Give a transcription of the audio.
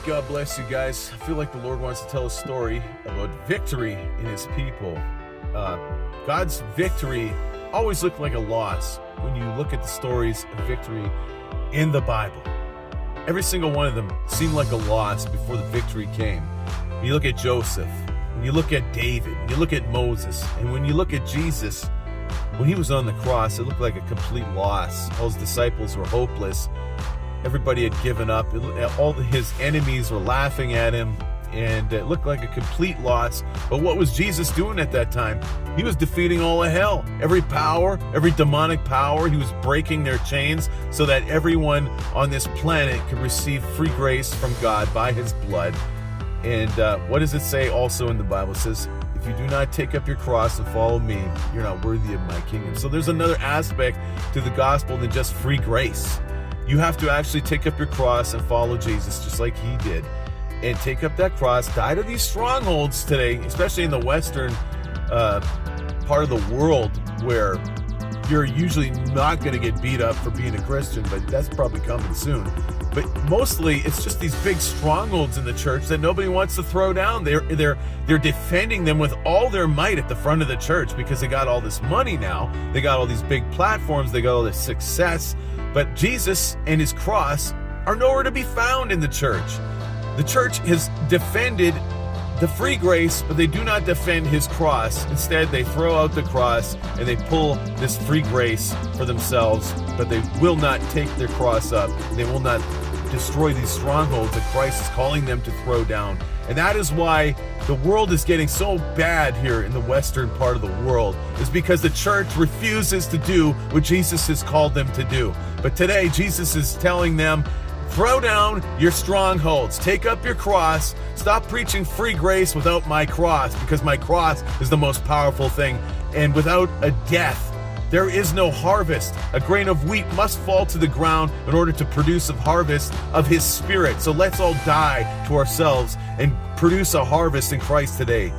God bless you guys. I feel like the Lord wants to tell a story about victory in his people. God's victory always looked like a loss when you look at the stories of victory in the Bible. Every single one of them seemed like a loss before the victory came. When you look at Joseph, when you look at David, when you look at Moses, and when you look at Jesus, when he was on the cross, it looked like a complete loss. All his disciples were hopeless. Everybody had given up. All his enemies were laughing at him, and it looked like a complete loss. But what was Jesus doing at that time? He was defeating all of hell. Every power, every demonic power, he was breaking their chains so that everyone on this planet could receive free grace from God by his blood. And what does it say also in the Bible? It says, if you do not take up your cross and follow me, you're not worthy of my kingdom. So there's another aspect to the gospel than just free grace. You have to actually take up your cross and follow Jesus just like he did. And take up that cross, die to these strongholds today, especially in the Western part of the world where you're usually not going to get beat up for being a Christian, but that's probably coming soon. But mostly it's just these big strongholds in the church that nobody wants to throw down. They're defending them with all their might at the front of the church because they got all this money now. They got all these big platforms. They got all this success. But Jesus and his cross are nowhere to be found in the church. The church has defended the free grace, but they do not defend his cross. Instead, they throw out the cross and they pull this free grace for themselves, but they will not take their cross up. They will not destroy these strongholds that Christ is calling them to throw down. And that is why the world is getting so bad here in the western part of the world, is because the church refuses to do what Jesus has called them to do. But today, Jesus is telling them, throw down your strongholds. Take up your cross. Stop preaching free grace without my cross, because my cross is the most powerful thing. And without a death, there is no harvest. A grain of wheat must fall to the ground in order to produce a harvest of his spirit. So let's all die to ourselves and produce a harvest in Christ today.